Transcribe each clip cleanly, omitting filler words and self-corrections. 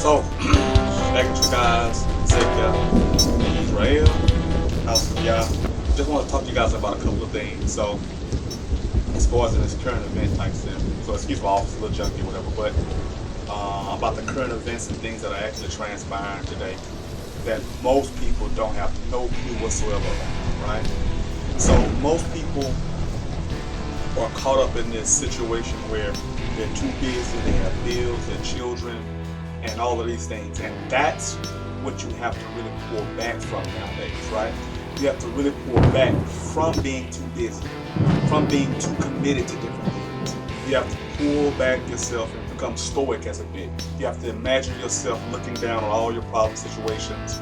So, back at you guys, HEZEKYHWH, Israel, House of YHWH. Just want to talk to you guys about a couple of things. So, as far as in this current event type stuff, so excuse my office, a little junky or whatever, but about the current events and things that are actually transpiring today that most people don't have no clue whatsoever about, right? So, most people are caught up in this situation where they're too busy, they have bills, their children, and all of these things. And that's what you have to really pull back from nowadays, right? You have to really pull back from being too busy, from being too committed to different things. You have to pull back yourself and become stoic as a bit. You have to imagine yourself looking down on all your problem situations,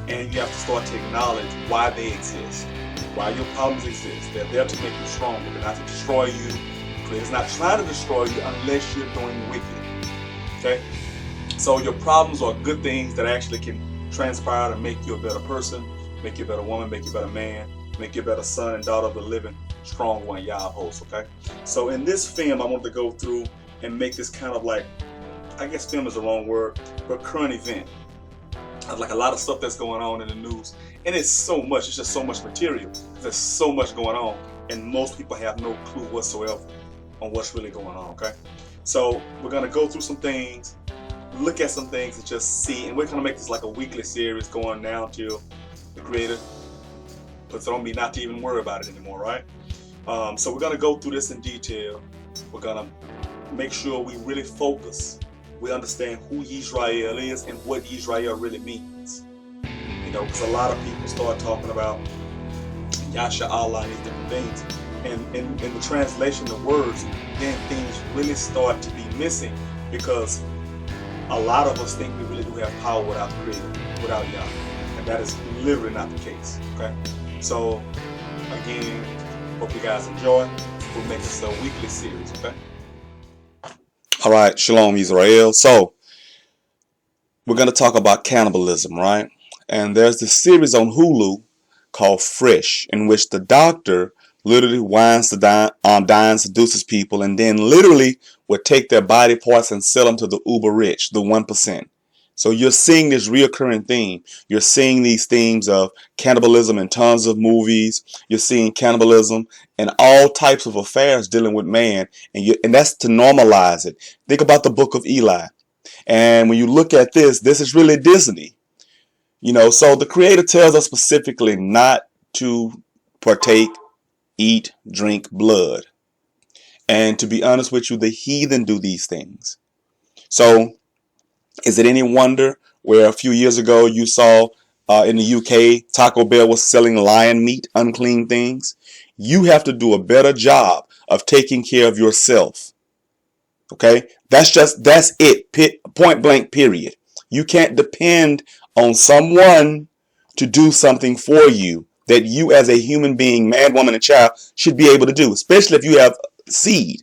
and you have to start to acknowledge why they exist, why your problems exist. They're there to make you stronger. They're not to destroy you. It's not trying to destroy you unless you're doing wicked. Okay? So your problems are good things that actually can transpire to make you a better person, make you a better woman, make you a better man, make you a better son and daughter of the living, strong one, YHWH, okay? So in this film, I want to go through and make this kind of like, I guess film is the wrong word, but current event. Like a lot of stuff that's going on in the news. And it's so much, it's just so much material. There's so much going on, and most people have no clue whatsoever on what's really going on, okay? So we're gonna go through some things, look at some things and just see, and we're gonna make this like a weekly series going down till the creator puts it on me not to even worry about it anymore, right? So we're gonna go through this in detail. We're gonna make sure we really focus. We understand who Israel is and what Israel really means. You know, because a lot of people start talking about Yasha Allah and these different things. And in the translation of words, then things really start to be missing, because a lot of us think we really do have power without the Creator, without Yah. And that is literally not the case, okay? So, again, hope you guys enjoy. We'll make this a weekly series, okay? All right, Shalom Israel. So, we're going to talk about cannibalism, right? And there's this series on Hulu called Fresh, in which the doctor literally wines to dine, seduces people, and then literally would take their body parts and sell them to the uber rich, the 1%. So you're seeing this reoccurring theme. You're seeing these themes of cannibalism in tons of movies. You're seeing cannibalism in all types of affairs dealing with man, and that's to normalize it. Think about the Book of Eli. And when you look at this is really Disney. You know, so the Creator tells us specifically not to partake, eat, drink blood. And to be honest with you, the heathen do these things. So is it any wonder where a few years ago you saw in the UK, Taco Bell was selling lion meat, unclean things? You have to do a better job of taking care of yourself. Okay? That's it. Point blank, period. You can't depend on someone to do something for you that you as a human being, man, woman, and child should be able to do, especially if you have seed.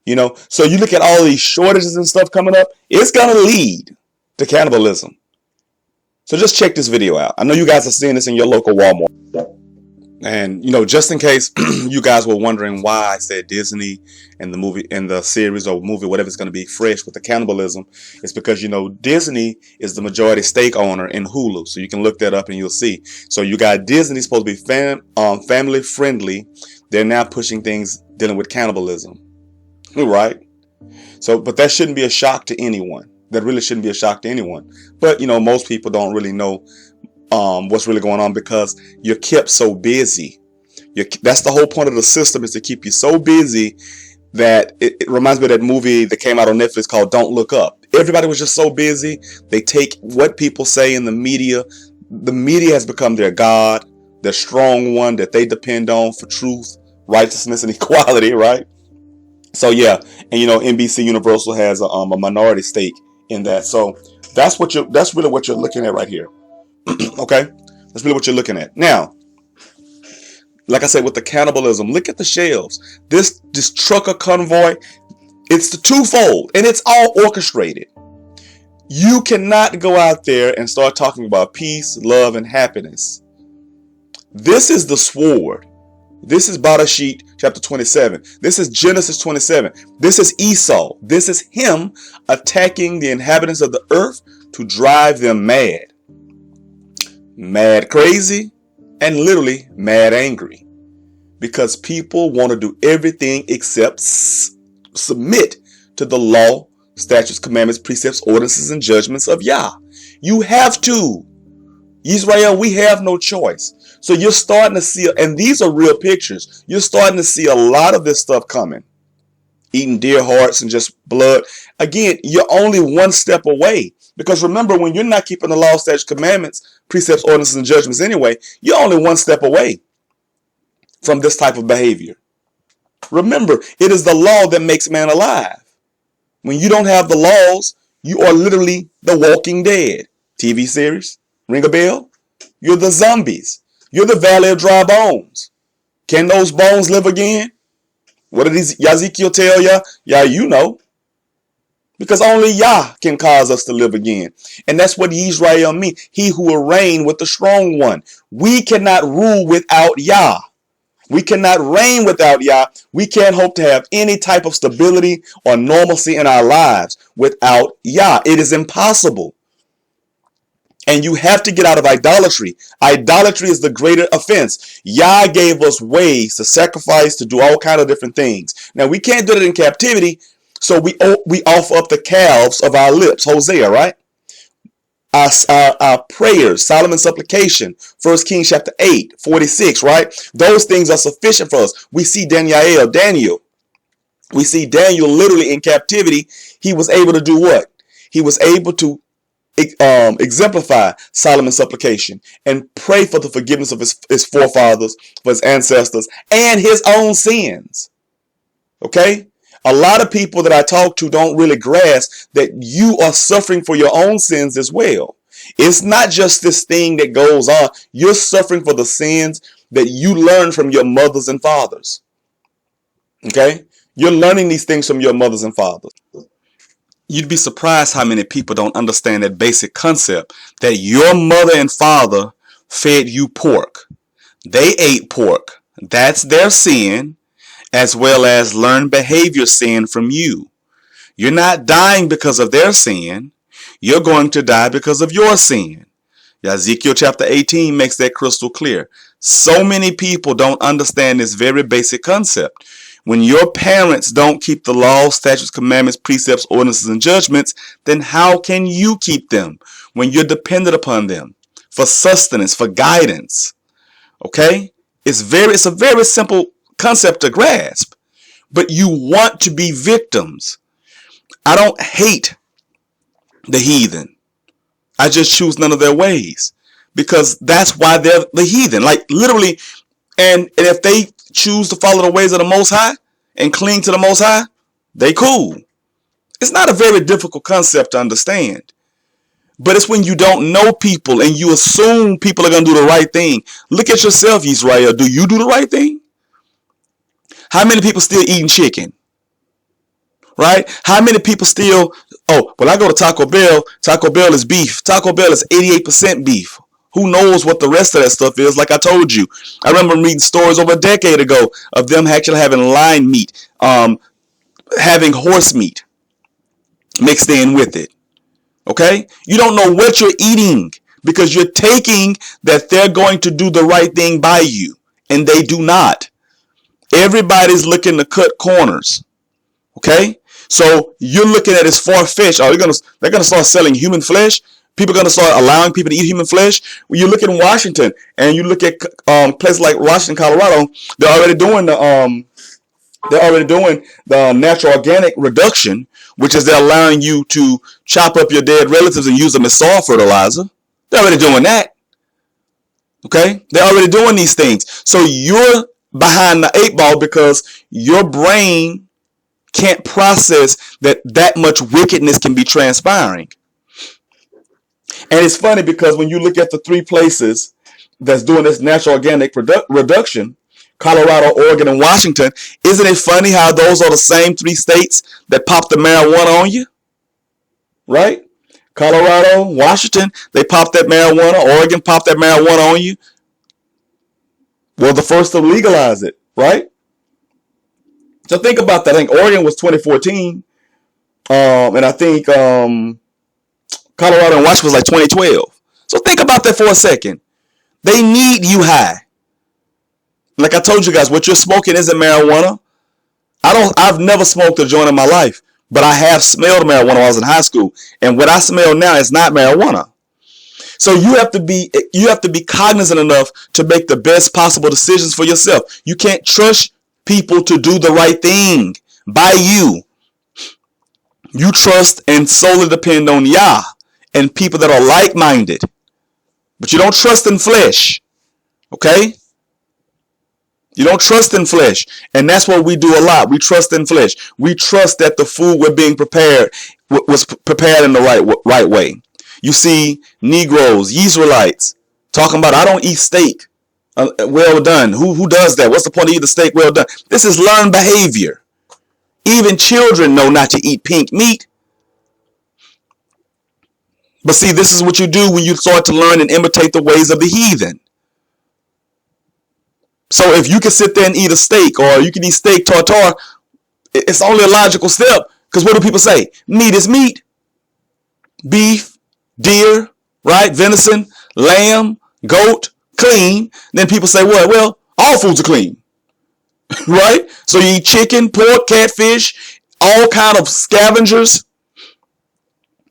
You know, so you look at all these shortages and stuff coming up, it's going to lead to cannibalism. So just check this video out. I know you guys are seeing this in your local Walmart. And, you know, just in case you guys were wondering why I said Disney and the movie, in the series or movie, whatever it's going to be, Fresh with the cannibalism, it's because, you know, Disney is the majority stake owner in Hulu. So you can look that up and you'll see. So you got Disney supposed to be family friendly. They're now pushing things dealing with cannibalism. Right? So, but that shouldn't be a shock to anyone. That really shouldn't be a shock to anyone. But, you know, most people don't really know what's really going on because you're kept so busy. That's the whole point of the system, is to keep you so busy that it reminds me of that movie that came out on Netflix called Don't Look Up. Everybody was just so busy. They take what people say in the media. The media has become their God, their strong one that they depend on for truth, righteousness, and equality, right? So yeah, and you know, NBC Universal has a minority stake in that. So that's really what you're looking at right here. Okay, that's really what you're looking at. Now, like I said, with the cannibalism, look at the shelves. This trucker convoy, it's the twofold, and it's all orchestrated. You cannot go out there and start talking about peace, love, and happiness. This is the sword. This is Barashit chapter 27. This is Genesis 27. This is Esau. This is him attacking the inhabitants of the earth to drive them mad. Mad crazy and literally mad angry. Because people want to do everything except submit to the law, statutes, commandments, precepts, ordinances, and judgments of Yah. You have to. Israel, we have no choice. So you're starting to see, and these are real pictures, you're starting to see a lot of this stuff coming. Eating deer hearts and just blood. Again, you're only one step away. Because remember, when you're not keeping the law, statutes, commandments, precepts, ordinances, and judgments anyway, you're only one step away from this type of behavior. Remember, it is the law that makes man alive. When you don't have the laws, you are literally the walking dead. TV series, ring a bell? You're the zombies. You're the valley of dry bones. Can those bones live again? What did Ezekiel tell ya? Yeah, you know. Because only Yah can cause us to live again. And that's what Israel means. He who will reign with the strong one. We cannot rule without Yah. We cannot reign without Yah. We can't hope to have any type of stability or normalcy in our lives without Yah. It is impossible. And you have to get out of idolatry. Idolatry is the greater offense. Yah gave us ways to sacrifice, to do all kinds of different things. Now, we can't do it in captivity, so we offer up the calves of our lips. Hosea, right? Our prayers, Solomon's supplication, 1 Kings chapter 8, 46, right? Those things are sufficient for us. We see Daniel. We see Daniel literally in captivity. He was able to do what? He was able to exemplify Solomon's supplication and pray for the forgiveness of his forefathers, for his ancestors, and his own sins. Okay? A lot of people that I talk to don't really grasp that you are suffering for your own sins as well. It's not just this thing that goes on. You're suffering for the sins that you learned from your mothers and fathers. Okay? You're learning these things from your mothers and fathers. You'd be surprised how many people don't understand that basic concept that your mother and father fed you pork. They ate pork. That's their sin, as well as learned behavior sin from you. You're not dying because of their sin. You're going to die because of your sin. Ezekiel chapter 18 makes that crystal clear. So many people don't understand this very basic concept. When your parents don't keep the laws, statutes, commandments, precepts, ordinances, and judgments, then how can you keep them when you're dependent upon them for sustenance, for guidance? Okay? It's a very simple concept to grasp, but you want to be victims. I don't hate the heathen. I just choose none of their ways because that's why they're the heathen. Like literally, and if they choose to follow the ways of the Most High and cling to the Most High, they cool. It's not a very difficult concept to understand. But it's when you don't know people and you assume people are going to do the right thing. Look at yourself, Israel. Do you do the right thing? How many people still eating chicken? Right? How many people still, I go to Taco Bell. Taco Bell is beef. Taco Bell is 88% beef. Who knows what the rest of that stuff is? Like I told you, I remember reading stories over a decade ago of them actually having lion meat, having horse meat mixed in with it. Okay? You don't know what you're eating because you're taking that they're going to do the right thing by you, and they do not. Everybody's looking to cut corners. Okay? So you're looking at it as far-fetched. They're gonna start selling human flesh. People are going to start allowing people to eat human flesh. When you look in Washington and you look at places like Washington, Colorado, they're already doing the natural organic reduction, which is they're allowing you to chop up your dead relatives and use them as soil fertilizer. They're already doing that. Okay? They're already doing these things. So you're behind the 8 ball because your brain can't process that much wickedness can be transpiring. And it's funny because when you look at the 3 places that's doing this natural organic reduction, Colorado, Oregon, and Washington, isn't it funny how those are the same 3 states that popped the marijuana on you? Right? Colorado, Washington, they popped that marijuana. Oregon popped that marijuana on you. Well, the first to legalize it. right? So think about that. I think Oregon was 2014, and I think Colorado and Washington was like 2012. So think about that for a second. They need you high. Like I told you guys, what you're smoking isn't marijuana. I've never smoked a joint in my life, but I have smelled marijuana when I was in high school. And what I smell now is not marijuana. So you have to be cognizant enough to make the best possible decisions for yourself. You can't trust people to do the right thing by you. You trust and solely depend on Yah and people that are like-minded. But you don't trust in flesh. Okay? You don't trust in flesh. And that's what we do a lot. We trust in flesh. We trust that the food we're being prepared was prepared in the right way. You see Negroes, Israelites, talking about, I don't eat steak well done. Who does that? What's the point of eating steak well done? This is learned behavior. Even children know not to eat pink meat. But see, this is what you do when you start to learn and imitate the ways of the heathen. So if you can sit there and eat a steak, or you can eat steak tartare, it's only a logical step. Because what do people say? Meat is meat. Beef, deer, right? Venison, lamb, goat, clean. Then people say, what? Well, all foods are clean. Right? So you eat chicken, pork, catfish, all kind of scavengers.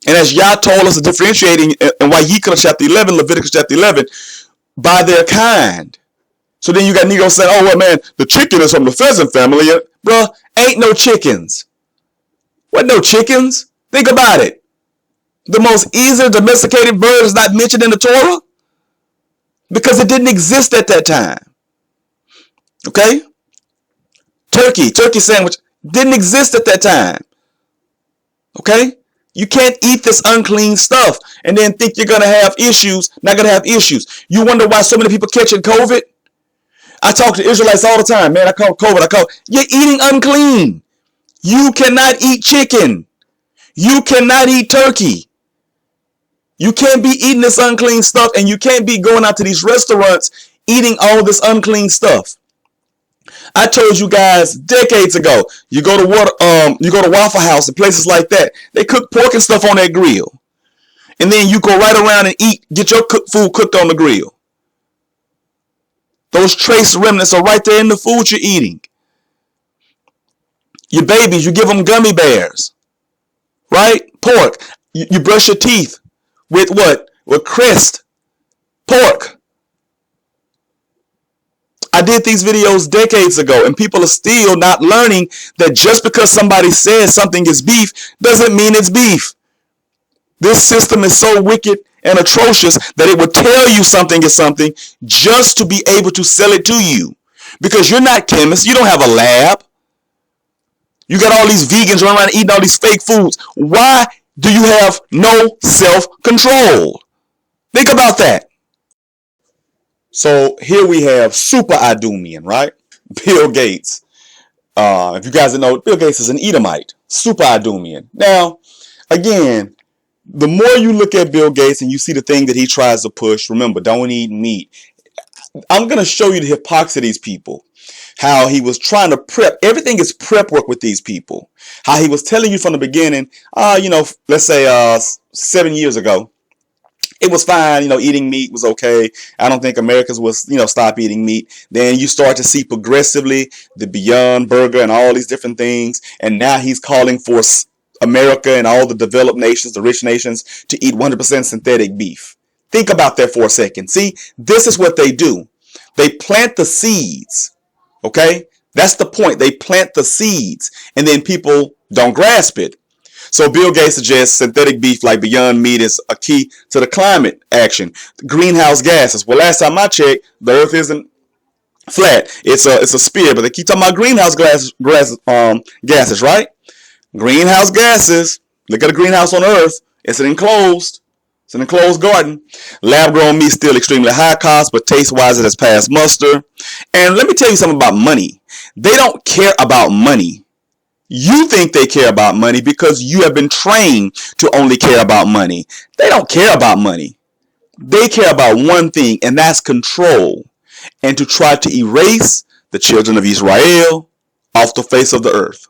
And as Yah told us to differentiating in HEZEKYHWH chapter 11, Leviticus chapter 11, by their kind. So then you got Negroes saying, oh, well, man, the chicken is from the pheasant family. Bruh, ain't no chickens. What, no chickens? Think about it. The most easily domesticated bird is not mentioned in the Torah because it didn't exist at that time. Okay? Turkey sandwich didn't exist at that time. Okay? You can't eat this unclean stuff and then think you're going to have issues, not going to have issues. You wonder why so many people catching COVID? I talk to Israelites all the time. Man, I call COVID. You're eating unclean. You cannot eat chicken. You cannot eat turkey. You can't be eating this unclean stuff, and you can't be going out to these restaurants eating all this unclean stuff. I told you guys decades ago, you go to Waffle House and places like that. They cook pork and stuff on that grill. And then you go right around and get your food cooked on the grill. Those trace remnants are right there in the food you're eating. Your babies, you give them gummy bears. Right? Pork. You brush your teeth with what? With Crest. Pork. I did these videos decades ago, and people are still not learning that just because somebody says something is beef doesn't mean it's beef. This system is so wicked and atrocious that it would tell you something is something just to be able to sell it to you. Because you're not chemists. You don't have a lab. You got all these vegans running around eating all these fake foods. Why do you have no self-control? Think about that. So here we have Super Idumean, right? Bill Gates. If you guys don't know, Bill Gates is an Edomite. Super Idumean. Now, again, the more you look at Bill Gates and you see the thing that he tries to push, remember, don't eat meat. I'm going to show you the hypocrisy of these people. How he was trying to prep. Everything is prep work with these people. How he was telling you from the beginning, let's say 7 years ago, it was fine, eating meat was okay. I don't think Americans will, stop eating meat. Then you start to see progressively the Beyond Burger and all these different things. And now he's calling for America and all the developed nations, the rich nations, to eat 100% synthetic beef. Think about that for a second. See, this is what they do. They plant the seeds. Okay? That's the point. They plant the seeds and then people don't grasp it. So Bill Gates suggests synthetic beef like Beyond Meat is a key to the climate action. Greenhouse gases. Well, last time I checked, the earth isn't flat. It's a sphere, but they keep talking about greenhouse gases, right? Greenhouse gases. Look at a greenhouse on earth. It's an enclosed garden. Lab-grown meat still extremely high cost, but taste-wise it has passed muster. And let me tell you something about money. They don't care about money. You think they care about money because you have been trained to only care about money. They don't care about money. They care about one thing, and that's control. And to try to erase the children of Israel off the face of the earth.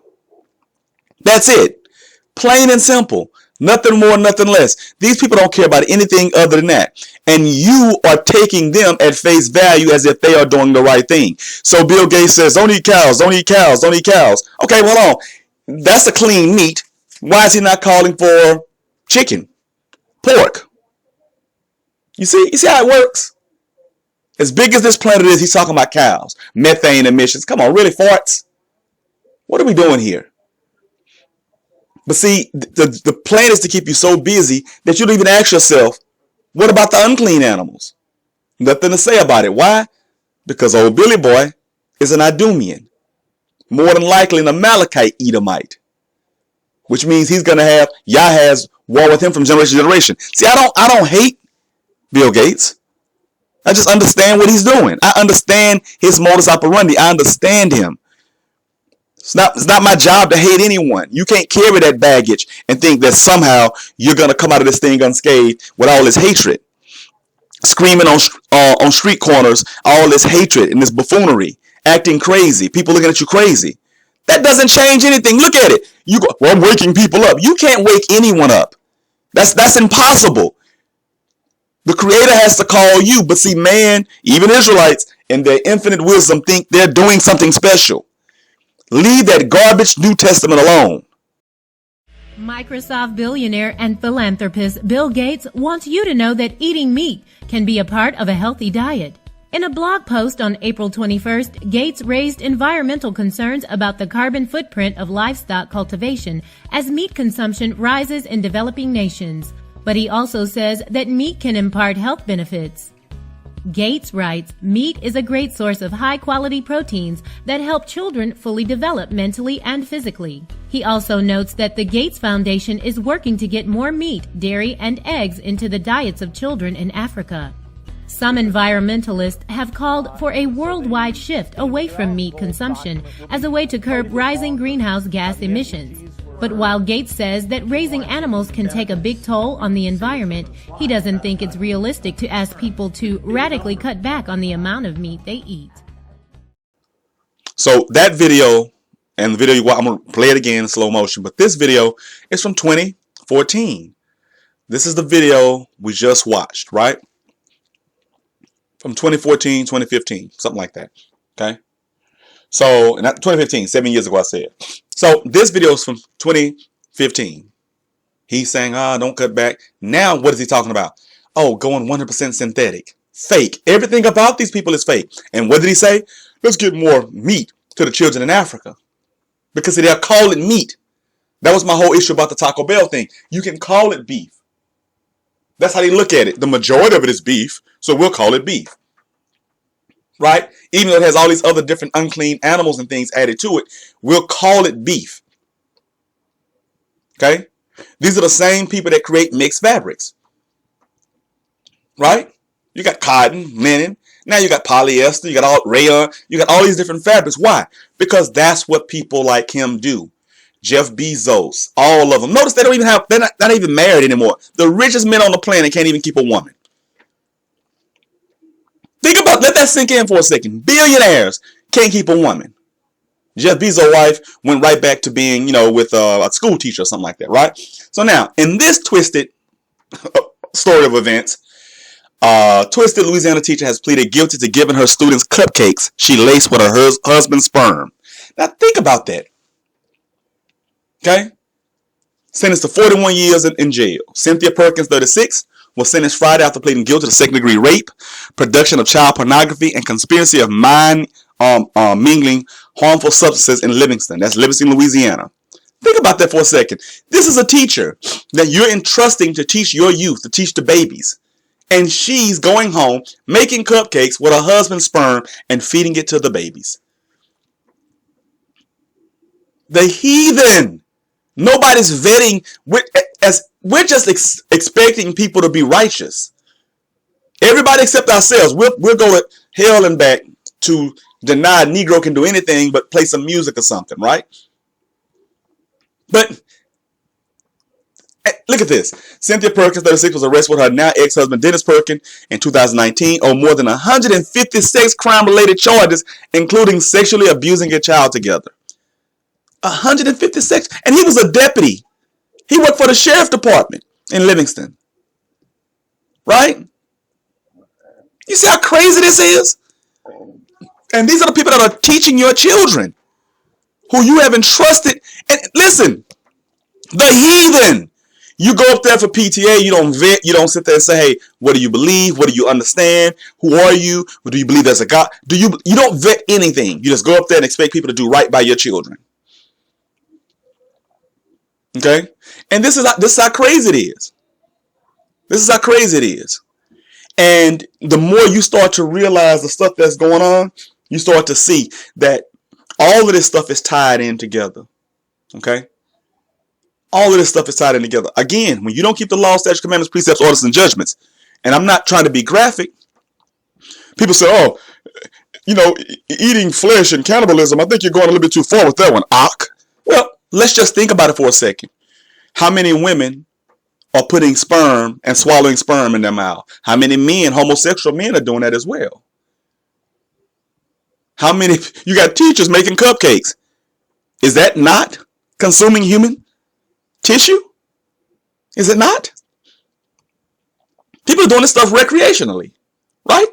That's it. Plain and simple. Nothing more, nothing less. These people don't care about anything other than that. And you are taking them at face value as if they are doing the right thing. So Bill Gates says, don't eat cows, don't eat cows, don't eat cows. Okay, hold on. That's a clean meat. Why is he not calling for chicken, pork? You see how it works? As big as this planet is, he's talking about cows, methane emissions. Come on, really, farts? What are we doing here? But see, the plan is to keep you so busy that you don't even ask yourself, what about the unclean animals? Nothing to say about it. Why? Because old Billy Boy is an Idumean. More than likely an Amalekite Edomite. Which means he's going to have, Yah has war with him from generation to generation. See, I don't hate Bill Gates. I just understand what he's doing. I understand his modus operandi. I understand him. It's not my job to hate anyone. You can't carry that baggage and think that somehow you're going to come out of this thing unscathed with all this hatred. Screaming on street corners, all this hatred and this buffoonery, acting crazy, people looking at you crazy. That doesn't change anything. Look at it. You go, well, I'm waking people up. You can't wake anyone up. That's impossible. The Creator has to call you. But see, man, even Israelites in their infinite wisdom think they're doing something special. Leave that garbage New Testament alone. Microsoft billionaire and philanthropist Bill Gates wants you to know that eating meat can be a part of a healthy diet. In a blog post on April 21st, Gates raised environmental concerns about the carbon footprint of livestock cultivation as meat consumption rises in developing nations. But he also says that meat can impart health benefits. Gates writes, meat is a great source of high-quality proteins that help children fully develop mentally and physically. He also notes that the Gates Foundation is working to get more meat, dairy, and eggs into the diets of children in Africa. Some environmentalists have called for a worldwide shift away from meat consumption as a way to curb rising greenhouse gas emissions. But while Gates says that raising animals can take a big toll on the environment, he doesn't think it's realistic to ask people to radically cut back on the amount of meat they eat. So that video and the video, I'm going to play it again in slow motion, but this video is from 2014. This is the video we just watched, right? From 2014, 2015, something like that. Okay. So, not 2015, 7 years ago I said. So, this video is from 2015. He's saying, don't cut back. Now, what is he talking about? Oh, going 100% synthetic. Fake. Everything about these people is fake. And what did he say? Let's get more meat to the children in Africa. Because they'll call it meat. That was my whole issue about the Taco Bell thing. You can call it beef. That's how they look at it. The majority of it is beef, so we'll call it beef. Right? Even though it has all these other different unclean animals and things added to it, we'll call it beef. Okay? These are the same people that create mixed fabrics. Right? You got cotton, linen. Now you got polyester, you got all rayon, you got all these different fabrics. Why? Because that's what people like him do. Jeff Bezos, all of them. Notice they don't even have, they're not even married anymore. The richest men on the planet can't even keep a woman. Think about, let that sink in for a second. Billionaires can't keep a woman. Jeff Bezos' wife went right back to being, with a school teacher or something like that, right? So now, in this twisted story of events, twisted Louisiana teacher has pleaded guilty to giving her students cupcakes she laced with her husband's sperm. Now think about that. Okay? Sentenced to 41 years in jail. Cynthia Perkins, 36, was sentenced Friday after pleading guilty to second-degree rape, production of child pornography, and conspiracy of mingling harmful substances in Livingston. That's Livingston, Louisiana. Think about that for a second. This is a teacher that you're entrusting to teach your youth, to teach the babies. And she's going home, making cupcakes with her husband's sperm and feeding it to the babies. The heathen. Nobody's vetting. We're just expecting people to be righteous. Everybody except ourselves. We'll go to hell and back to deny a Negro can do anything but play some music or something, right? But Look at this. Cynthia Perkins, 36, was arrested with her now ex-husband Dennis Perkins in 2019 on more than 150 sex crime-related charges, including sexually abusing a child together. 150 sex, and he was a deputy. He worked for the sheriff department in Livingston. Right? You see how crazy this is? And these are the people that are teaching your children, who you have entrusted. And listen, the heathen. You go up there for PTA, you don't vet, you don't sit there and say, hey, what do you believe? What do you understand? Who are you? Do you believe there's a God? You don't vet anything. You just go up there and expect people to do right by your children. Okay? And this is how crazy it is. This is how crazy it is. And the more you start to realize the stuff that's going on, you start to see that all of this stuff is tied in together. Okay? All of this stuff is tied in together. Again, when you don't keep the law, statutes, commandments, precepts, orders, and judgments, and I'm not trying to be graphic, people say, oh, eating flesh and cannibalism, I think you're going a little bit too far with that one, Ak. Well, let's just think about it for a second. How many women are putting sperm and swallowing sperm in their mouth? How many men, homosexual men, are doing that as well? How many, you got teachers making cupcakes. Is that not consuming human tissue? Is it not? People are doing this stuff recreationally, right?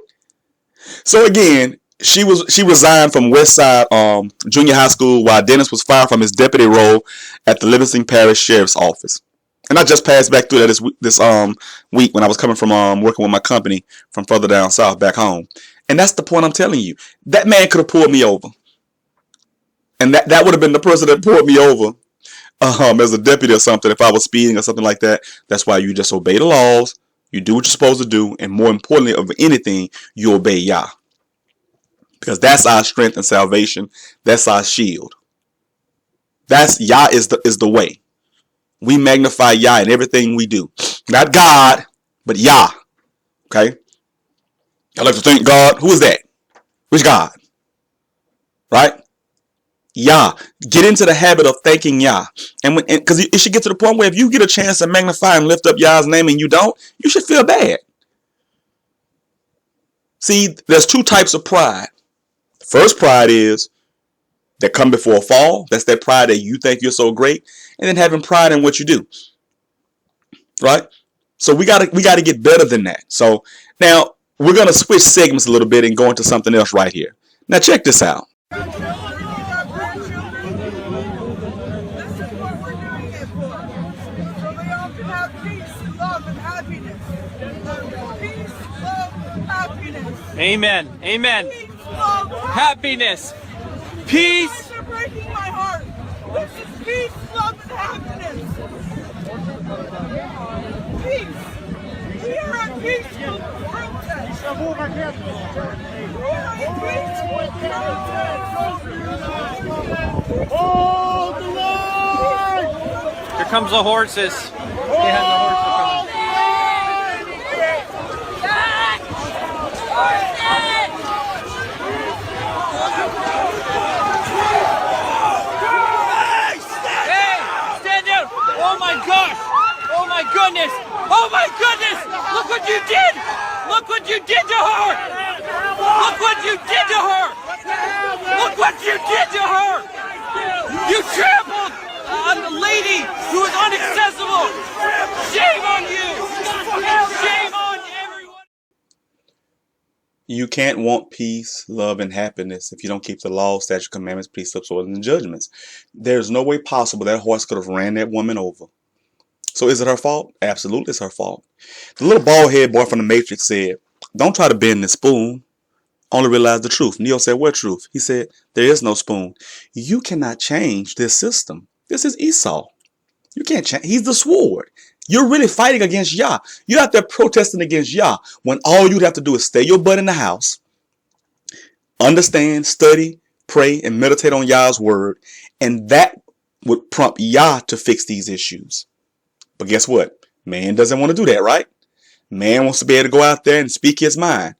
So again, she resigned from Westside Junior High School while Dennis was fired from his deputy role at the Livingston Parish Sheriff's Office. And I just passed back through that this week when I was coming from working with my company from further down south back home. And that's the point I'm telling you. That man could have pulled me over. And that would have been the person that pulled me over as a deputy or something if I was speeding or something like that. That's why you just obey the laws. You do what you're supposed to do. And more importantly of anything, you obey Yah. Because that's our strength and salvation. That's our shield. That's Yah is the way. We magnify Yah in everything we do. Not God, but Yah. Okay? I like to thank God. Who is that? Which God? Right? Yah. Get into the habit of thanking Yah. And because it should get to the point where if you get a chance to magnify and lift up Yah's name and you don't, you should feel bad. See, there's two types of pride. The first pride is that come before a fall. That's that pride that you think you're so great. And then having pride in what you do. Right? So we gotta get better than that. So now we're gonna switch segments a little bit and go into something else right here. Now check this out. This is what we're doing it for. So they all can have peace, love, and happiness. Peace, love, happiness. Amen. Amen. Peace, love, Happiness. Peace. You guys are breaking my heart. This is peace, love, and happiness. Peace. We are at peaceful protest. We are at peaceful protest. Hold the line! Here comes the horses. They have the horses coming. Hey, stand down! Oh my gosh! Oh my goodness! Oh my goodness! Look what you did! Look what you did to her! Look what you did to her! Look what you did to her! You trampled on the lady who is inaccessible! Shame on you! Shame on everyone! You can't want peace, love, and happiness if you don't keep the law, statutes, commandments, precepts, orders, and judgments. There's no way possible that horse could have ran that woman over. So is it her fault? Absolutely, it's her fault. The little bald-headed boy from the Matrix said, don't try to bend the spoon. Only realize the truth. Neo said, what truth? He said, there is no spoon. You cannot change this system. This is Esau. You can't change. He's the sword. You're really fighting against Yah. You're out there protesting against Yah when all you'd have to do is stay your butt in the house, understand, study, pray, and meditate on Yah's word. And that would prompt Yah to fix these issues. But guess what? Man doesn't want to do that, right? Man wants to be able to go out there and speak his mind.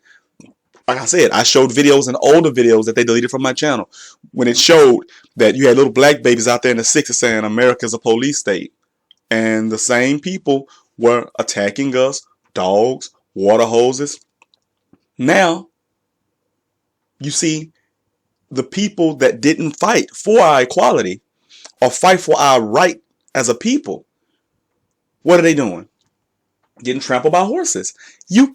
Like I said, I showed videos and older videos that they deleted from my channel when it showed that you had little black babies out there in the 60s saying America's a police state. And the same people were attacking us, dogs, water hoses. Now, you see, the people that didn't fight for our equality or fight for our right as a people, what are they doing? Getting trampled by horses. You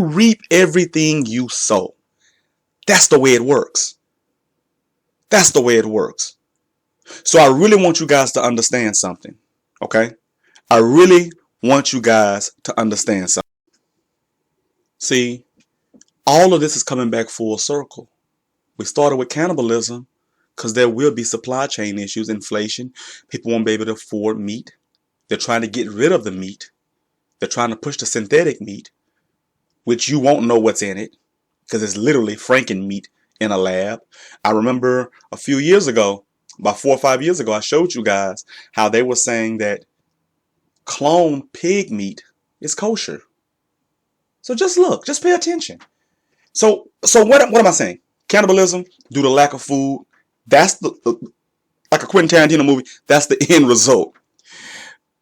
reap everything you sow. That's the way it works. That's the way it works. So I really want you guys to understand something. Okay? I really want you guys to understand something. See, all of this is coming back full circle. We started with cannibalism because there will be supply chain issues, inflation. People won't be able to afford meat. They're trying to get rid of the meat. They're trying to push the synthetic meat, which you won't know what's in it because it's literally Franken meat in a lab. I remember a few years ago, about 4 or 5 years ago, I showed you guys how they were saying that cloned pig meat is kosher. So just look, just pay attention. So what am I saying? Cannibalism due to lack of food. That's like a Quentin Tarantino movie. That's the end result.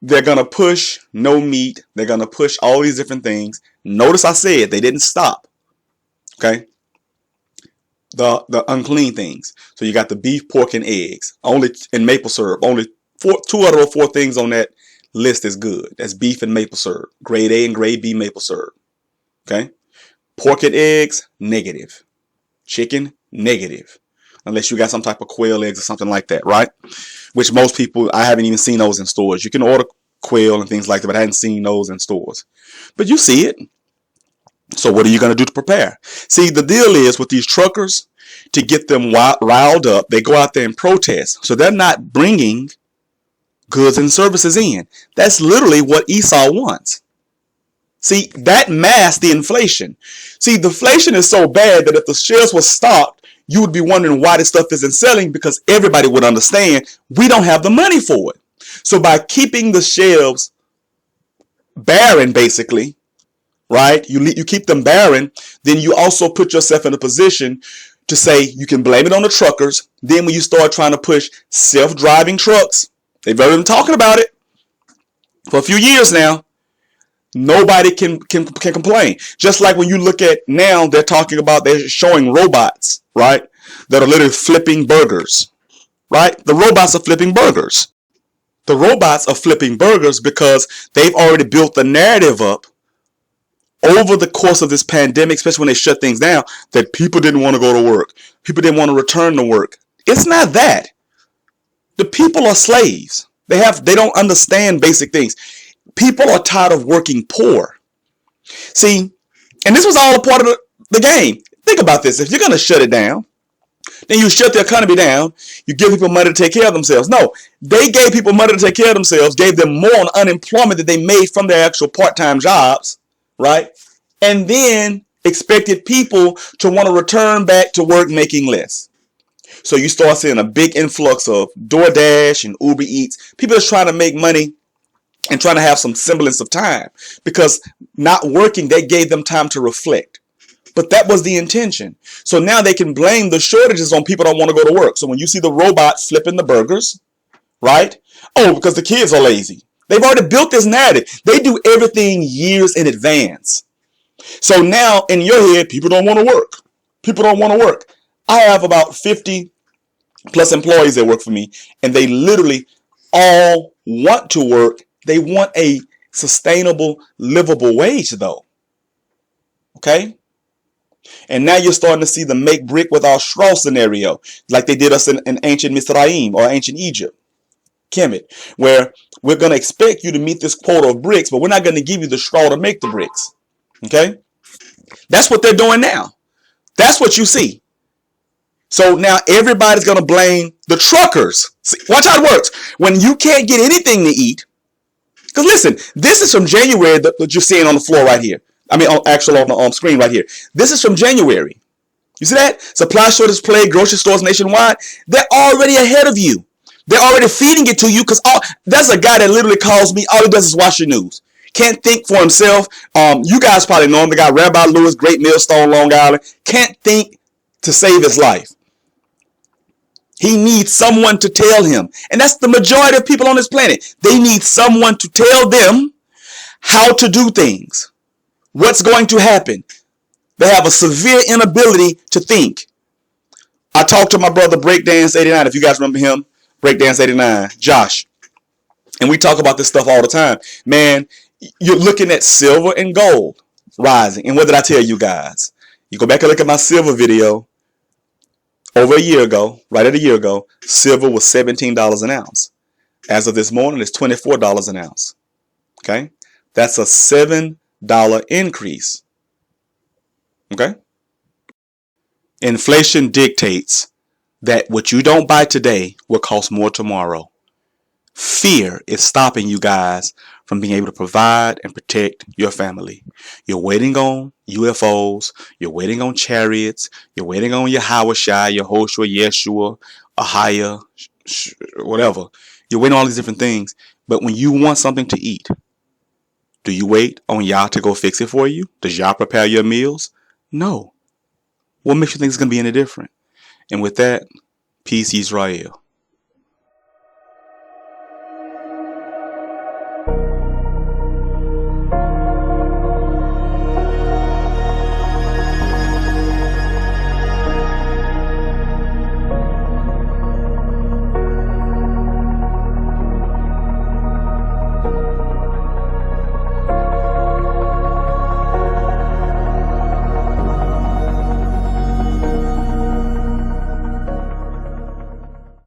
They're going to push no meat. They're going to push all these different things. Notice I said they didn't stop. Okay. The unclean things. So you got the beef, pork, and eggs. Only in maple syrup. Only 2 out of 4 things on that list is good. That's beef and maple syrup. Grade A and grade B maple syrup. Okay. Pork and eggs, negative. Chicken, negative. Unless you got some type of quail eggs or something like that, right? Which most people, I haven't even seen those in stores. You can order quail and things like that, but I hadn't seen those in stores. But you see it. So what are you going to do to prepare? See, the deal is with these truckers, to get them riled up, they go out there and protest. So they're not bringing goods and services in. That's literally what Esau wants. See, that masks the inflation. See, the inflation is so bad that if the shelves were stocked, you would be wondering why this stuff isn't selling, because everybody would understand we don't have the money for it. So by keeping the shelves barren, basically, right? You keep them barren, then you also put yourself in a position to say you can blame it on the truckers. Then when you start trying to push self-driving trucks, they've already been talking about it for a few years now. Nobody can complain. Just like when you look at now, they're showing robots, right? That are literally flipping burgers, right? The robots are flipping burgers. The robots are flipping burgers because they've already built the narrative up over the course of this pandemic, especially when they shut things down, that people didn't want to go to work. People didn't want to return to work. It's not that. The people are slaves. They don't understand basic things. People are tired of working poor. See, and this was all a part of the game. Think about this. If you're going to shut it down, then you shut the economy down. You give people money to take care of themselves. No, they gave people money to take care of themselves, gave them more on unemployment that they made from their actual part-time jobs, right? And then expected people to want to return back to work making less. So you start seeing a big influx of DoorDash and Uber Eats. People are trying to make money and trying to have some semblance of time, because not working, they gave them time to reflect. But that was the intention. So now they can blame the shortages on people that don't want to go to work. So when you see the robots flipping the burgers, right? Oh, because the kids are lazy. They've already built this narrative. They do everything years in advance. So now in your head, people don't want to work. People don't want to work. I have about 50 plus employees that work for me, and they literally all want to work. They want a sustainable, livable wage, though. Okay? And now you're starting to see the make brick without straw scenario, like they did us in ancient Mizraim or ancient Egypt, Kemet, where we're going to expect you to meet this quota of bricks, but we're not going to give you the straw to make the bricks. Okay? That's what they're doing now. That's what you see. So now everybody's going to blame the truckers. See, watch how it works. When you can't get anything to eat, because listen, this is from January that you're seeing on the floor right here. I mean, actually on the screen right here. This is from January. You see that? Supply shortage plague grocery stores nationwide. They're already ahead of you. They're already feeding it to you, because that's a guy that literally calls me. All he does is watch the news. Can't think for himself. You guys probably know him. The guy, Rabbi Lewis, Great Millstone, Long Island. Can't think to save his life. He needs someone to tell him. And that's the majority of people on this planet. They need someone to tell them how to do things. What's going to happen? They have a severe inability to think. I talked to my brother Breakdance 89, if you guys remember him, Breakdance 89, Josh. And we talk about this stuff all the time. Man, you're looking at silver and gold rising. And what did I tell you guys? You go back and look at my silver video. Over a year ago, right at a year ago, silver was $17 an ounce. As of this morning, it's $24 an ounce. Okay? That's a $7 increase. Okay? Inflation dictates that what you don't buy today will cost more tomorrow. Fear is stopping you guys from being able to provide and protect your family. You're waiting on UFOs. You're waiting on chariots. You're waiting on your HOUSE, your HOUSE, Yeshua, Ahia, whatever. You're waiting on all these different things. But when you want something to eat, do you wait on Yah to go fix it for you? Does Yah prepare your meals? No. What makes you think it's going to be any different? And with that, peace, Israel.